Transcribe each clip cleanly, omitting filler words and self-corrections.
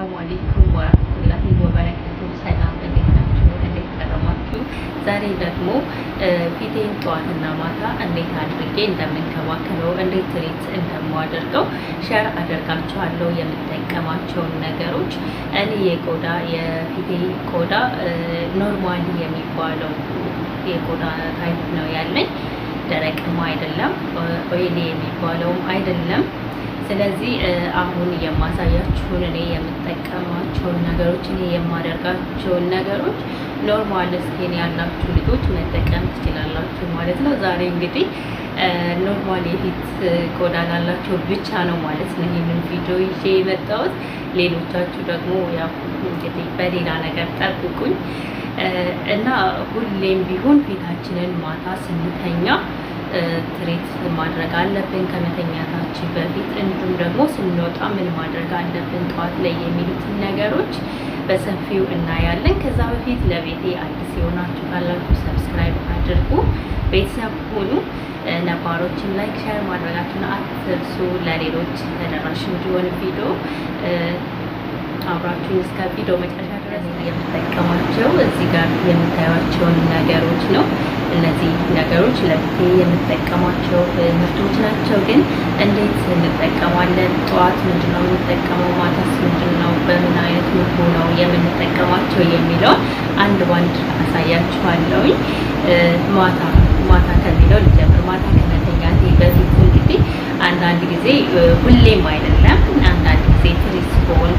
አሰላሙ አለይኩም ወራህመቱላሂ ወበረካቱ። ሰላም እንዴት ናችሁ? እንዴት ከረማችሁ? ዛሬ ደግሞ ፊቴን ጠዋትና ማታ እንዴት አድርጌ እንደምንከባከበው እንዴት ትሪት እንደማደርገው ሼር አደርጋችኋለሁ። የምጠቀማቸውን ነገሮች እኔ የፊቴ ቆዳ ኖርማል የሚባለው የቆዳ ታይፕ ነው ያለኝ። ደረቅም አይደለም ኦይሊ የሚባለውም አይደለም። ስለዚህ አሁን የማሳያችሁን እኔ የምጠቀማቸውን ነገሮች እኔ የማደርጋቸውን ነገሮች ኖርማል ስኪን ያላችሁ ልጆች መጠቀም ትችላላችሁ ማለት ነው። ዛሬ እንግዲህ ኖርማል የፊት ቆዳ ላላቸው ብቻ ነው ማለት ነው ይህንን ቪዲዮ ይዤ የመጣሁት። ሌሎቻችሁ ደግሞ ያው እንግዲህ በሌላ ነገር ጠብቁኝ እና ሁሌም ቢሆን ፊታችንን ማታ ስንተኛ ትሪት ማድረግ አለብን ከመተኛታችን በፊት። እንዲሁም ደግሞ ስንወጣ ምን ማድረግ አለብን ጠዋት ላይ የሚሉትን ነገሮች በሰፊው እናያለን። ከዛ በፊት ለቤቴ አዲስ የሆናችሁ ካላችሁ ሰብስክራይብ አድርጉ፣ ቤተሰብ ሁኑ። ነባሮችን ላይክ ሼር ማድረጋችሁን አትርሱ። ለሌሎች ተደራሽ እንዲሆን ቪዲዮ አብራችሁን እስከ ቪዲዮ መጨረሻ ድረስ የምጠቀማቸው እዚህ ጋር የምታዩቸውን ነገሮች ነው። እነዚህ ነገሮች ለፊቴ የምጠቀማቸው ምርቶች ናቸው። ግን እንዴት እንጠቀማለን? ጠዋት ምንድነው የምንጠቀመው? ማታስ ምንድነው? በምን አይነት መልኩ ነው የምንጠቀማቸው የሚለውን አንድ ባንድ አሳያችኋለሁ። ማታ ከሚለው ልጀምር። ማታ ከመተኛቴ በፊት እንግዲህ አንዳንድ ጊዜ ሁሌም አይደለም፣ አንዳንድ ጊዜ ትሪት ሲሆን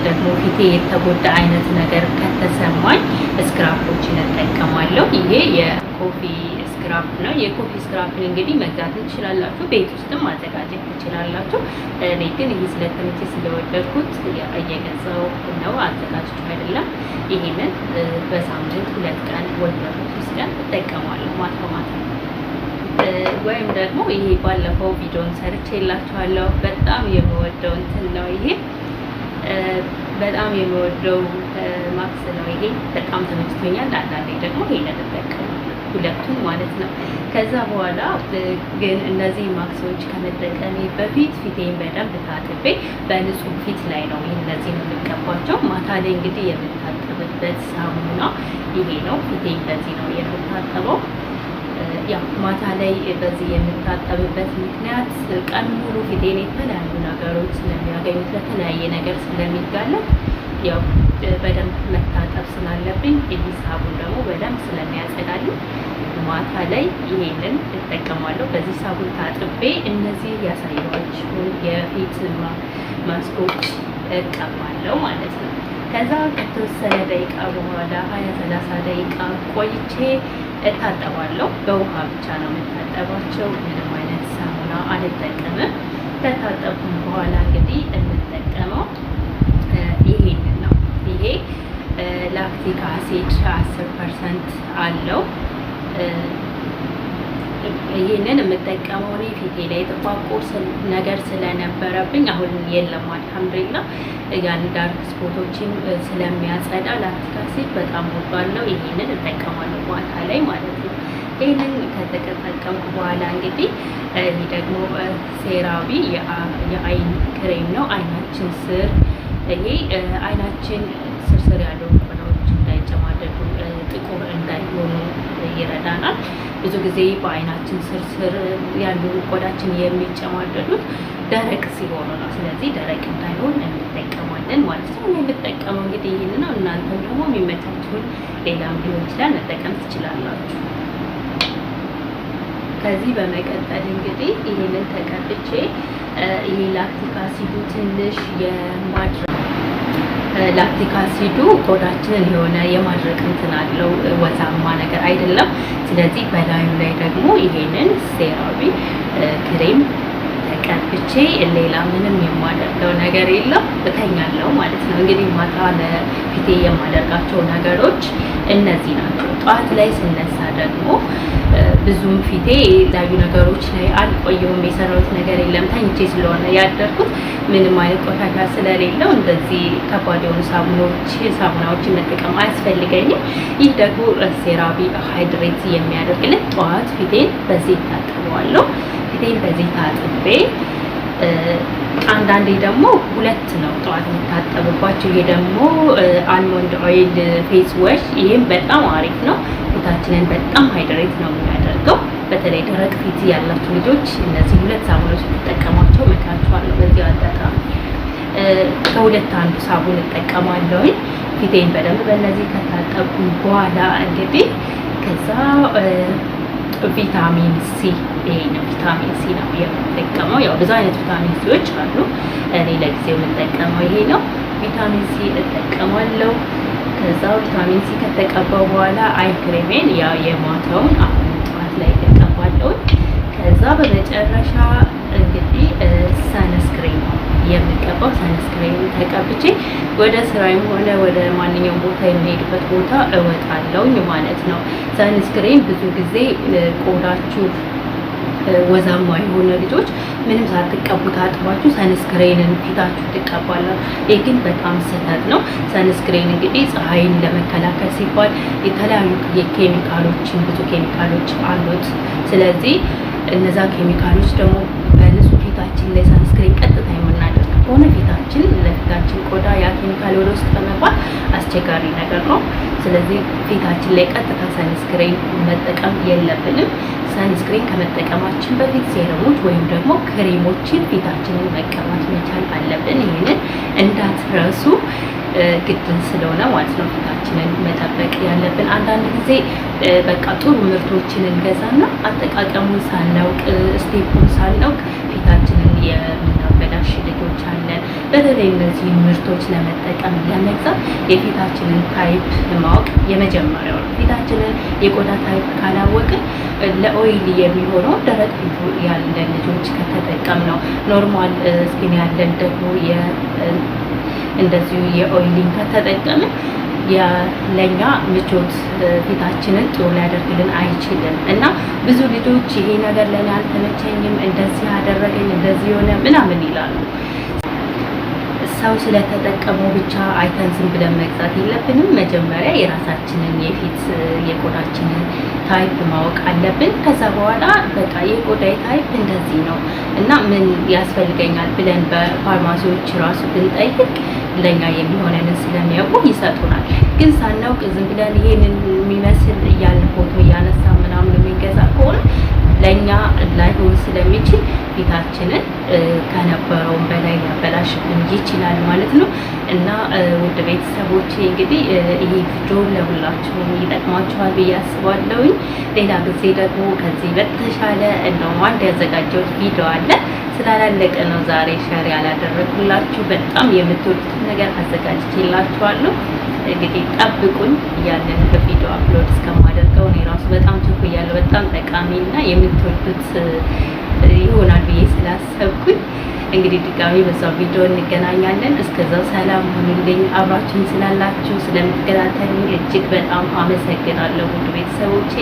ደግሞ ፊቴ የተጎዳ አይነት ነገር ከተሰማኝ ስክራፖችን እጠቀማለሁ። ይሄ የኮፊ ስክራፕ ነው። የኮፊ ስክራፕን እንግዲህ መግዛት ትችላላችሁ፣ ቤት ውስጥም ማዘጋጀት ትችላላችሁ። እኔ ግን ይህ ስለተመቼ ስለወደድኩት እየገዛው ነው፣ አዘጋጅቼ አይደለም። ይሄንን በሳምንት 2 ቀን ወይ 3 ቀን እጠቀማለሁ ማታ ማታ። ወይም ደግሞ ይሄ ባለፈው ቪዲዮን ሰርቼላችኋለሁ። በጣም የምወደው እንትን ነው ይሄ በጣም የምወደው ማክስ ነው። ይሄ በጣም ተመችቶኛል። አንዳንዴ ደግሞ ይሄንን እጠቀማለሁ፣ ሁለቱን ማለት ነው። ከዛ በኋላ ግን እነዚህ ማክሶች ከመጠቀሜ በፊት ፊቴን በደንብ ታጥቤ በንጹህ ፊት ላይ ነው እነዚህን የምቀባቸው። ማታ ላይ እንግዲህ የምታጠብበት ሳሙና ይሄ ነው። ፊቴን በዚህ ነው የምታጠበው። ያው ማታ ላይ በዚህ የምታጠብበት ምክንያት ቀን ሙሉ ፊቴን የተለያዩ ነገሮች ስለሚያገኙት ለተለያየ ነገር ስለሚጋለጥ ያው በደንብ መታጠብ ስላለብኝ ይህ ሳቡን ደግሞ በደንብ ስለሚያጸዳልኝ ማታ ላይ ይሄንን እጠቀማለሁ። በዚህ ሳቡን ታጥቤ እነዚህ ያሳየኋችሁን የፊት ማስኮች እቀባለሁ ማለት ነው። ከዛ ከተወሰነ ደቂቃ በኋላ 20-30 ደቂቃ ቆይቼ እታጠባለሁ። በውሃ ብቻ ነው የምታጠባቸው፣ ምንም አይነት ሳሙና አልጠቀምም። ከታጠብኩም በኋላ እንግዲህ የምጠቀመው ይሄንን ነው። ይሄ ላክቲክ አሲድ 10% አለው። ይህንን የምጠቀመው እኔ ፊቴ ላይ ጥቋቁር ነገር ስለነበረብኝ አሁን የለም አልሐምዱሊላህ። ያን ዳርክ ስፖቶችን ስለሚያጸዳ ላክቲክ አሲድ በጣም ወዷለሁ። ይህንን እጠቀማለሁ ማታ ላይ ማለት ነው። ይህንን ከተጠቀምኩ በኋላ እንግዲህ ይህ ደግሞ ሴራቪ የአይን ክሬም ነው። አይናችን ስር ይሄ አይናችን ስር ያለው ቆዳዎች እንዳይጨማደዱ ጥቁር እንዳይሆኑ ይረዳናል። ብዙ ጊዜ በአይናችን ስር ያሉ ቆዳችን የሚጨማደዱት ደረቅ ሲሆኑ ነው። ስለዚህ ደረቅ እንዳይሆን እንጠቀማለን ማለት ነው። እኔ የምጠቀመው እንግዲህ ይህን ነው። እናንተም ደግሞ የሚመቻችሁን ሌላም ሊሆን ይችላል መጠቀም ትችላላችሁ። ከዚህ በመቀጠል እንግዲህ ይህንን ተቀብቼ ይሄ ላክቲክ አሲዱ ትንሽ ላክቲክ አሲዱ ቆዳችንን የሆነ የማድረቅ እንትን አለው፣ ወዛማ ነገር አይደለም። ስለዚህ በላዩ ላይ ደግሞ ይሄንን ሴራቪ ክሬም ተቀብቼ ሌላ ምንም የማደርገው ነገር የለም፣ እተኛለሁ ማለት ነው። እንግዲህ ማታ ለፊቴ የማደርጋቸው ነገሮች እነዚህ ናቸው። ጠዋት ላይ ስነሳ ደግሞ ብዙም ፊቴ የተለያዩ ነገሮች ላይ አልቆየሁም። የሰራሁት ነገር የለም፣ ተኝቼ ስለሆነ ያደርኩት ምንም አይነት ቆሻሻ ስለሌለው እንደዚህ ከባድ የሆኑ ሳሙናዎችን መጠቀም አያስፈልገኝም። ይህ ደግሞ ሴራቪ ሃይድሬት የሚያደርግልን ጠዋት ፊቴን በዚህ ታጥበዋለሁ። ፊቴን በዚህ ታጥቤ አንዳንዴ ደግሞ ሁለት ነው ጠዋት የምታጠብባቸው። ይሄ ደግሞ አልሞንድ ኦይል ፌስ ዋሽ፣ ይሄም በጣም አሪፍ ነው። ፊታችንን በጣም ሃይድሬት ነው የሚያደርገው። በተለይ ደረቅ ፊት ያላችሁ ልጆች እነዚህ ሁለት ሳሙኖች ተጠቀሟቸው እመክራችኋለሁ። በዚህ አጋጣሚ ከሁለት አንዱ ሳቡን እጠቀማለሁ። ፊቴን በደንብ በእነዚህ ከታጠብኩኝ በኋላ እንግዲህ ከዛ ቪታሚን ሲ፣ ይሄ ነው ቪታሚን ሲ ነው የምጠቀመው። ያው ብዙ አይነት ቪታሚን ሲዎች አሉ። እኔ ለጊዜው የምጠቀመው ይሄ ነው። ቪታሚን ሲ እጠቀማለሁ። ከዛ ቪታሚን ሲ ከተቀባው በኋላ አይ ክሬሜን ያው የማታውን አሁን ጠዋት ላይ እጠቀማለሁ። ከዛ በመጨረሻ እንግዲህ ሰንስክሪን ነው የምቀባው። ሰንስክሪን ተቀብቼ ወደ ስራዬም ሆነ ወደ ማንኛውም ቦታ የሚሄድበት ቦታ እወጣለሁኝ ማለት ነው። ሰንስክሪን ብዙ ጊዜ ቆዳችሁ ወዛማ የሆነ ልጆች ምንም ሳትቀቡ ታጥባችሁ ሰንስክሪንን ፊታችሁ ትቀባላችሁ። ይህ ግን በጣም ስህተት ነው። ሰንስክሪን እንግዲህ ፀሐይን ለመከላከል ሲባል የተለያዩ የኬሚካሎችን ብዙ ኬሚካሎች አሉት። ስለዚህ እነዛ ኬሚካሎች ደግሞ በንጹህ ፊታችን ላይ ሰንስክሪን ቀጥታ የምናደርግ ከሆነ ፊታችን ለፊታችን ቆዳ ያ ኬሚካል ወደ ውስጥ በመግባት አስቸጋሪ ነገር ነው። ስለዚህ ፊታችን ላይ ቀጥታ ሰንስክሪን መጠቀም የለብንም። ሰንስክሪን ከመጠቀማችን በፊት ሴረሞች ወይም ደግሞ ክሬሞችን ፊታችንን መቀባት መቻል አለብን። ይህንን እንዳትረሱ ግድ ስለሆነ ማለት ነው ፊታችንን መጠበቅ ያለብን። አንዳንድ ጊዜ በቃ ጥሩ ምርቶችን እንገዛና አጠቃቀሙን ሳናውቅ ስቴፑን ሳናውቅ ፊታችንን የምናበላሽ ልጆች አለን። በተለይ እነዚህ ምርቶች ለመጠቀም ለመግዛት የፊታችንን ታይፕ ማወቅ የመጀመሪያው ነው። ፊታችንን የቆዳ ታይፕ ካላወቅን ለኦይል የሚሆነው ደረቅ ፊቱ ያለን ልጆች ከተጠቀም ነው። ኖርማል ስኪን ያለን ደግሞ እንደዚሁ የኦይሊንግ ከተጠቀምን ለኛ ምቾት ፊታችንን ጥሩ ሊያደርግልን አይችልም። እና ብዙ ልጆች ይሄ ነገር ለኔ አልተመቸኝም፣ እንደዚህ አደረገኝ፣ እንደዚህ የሆነ ምናምን ይላሉ። ሰው ስለተጠቀመው ብቻ አይተን ዝም ብለን መግዛት የለብንም። መጀመሪያ የራሳችንን የፊት የቆዳችንን ታይፕ ማወቅ አለብን። ከዛ በኋላ በቃ የቆዳዬ ታይፕ እንደዚህ ነው እና ምን ያስፈልገኛል ብለን በፋርማሲዎች ራሱ ብንጠይቅ ለኛ የሚሆነንን ስለሚያውቁ ይሰጡናል። ግን ሳናውቅ ዝም ብለን ይሄንን የሚመስል እያልን ፎቶ እያነሳ ምናምን የሚገዛ ከሆነ ለኛ ላይሆን ስለሚችል ፊታችንን ከነበረውም በላይ ሊያበላሽብን ይችላል ማለት ነው። እና ውድ ቤተሰቦቼ እንግዲህ ይሄ ቪዲዮ ለሁላችሁም ይጠቅማችኋል ብዬ አስባለሁኝ። ሌላ ጊዜ ደግሞ ከዚህ በተሻለ እንደውም አንድ ያዘጋጀሁት ቪዲዮ አለ ስላላለቀ ነው ዛሬ ሸር ያላደረኩላችሁ። በጣም የምትወዱት ነገር አዘጋጅቼላችኋለሁ። እንግዲህ ጠብቁኝ ያለን በቪዲዮ አፕሎድ እስከማደርገው እኔ ራሱ በጣም ቸኩያለሁ። በጣም ጠቃሚና የምትወዱት ይሆናል ብዬ ስላሰብኩኝ እንግዲህ ድጋሚ በዛው ቪዲዮ እንገናኛለን። እስከዛው ሰላም ሁኑልኝ። አብራችሁን ስላላችሁ ስለምትከታተሉኝ እጅግ በጣም አመሰግናለሁ ውድ ቤተሰቦቼ።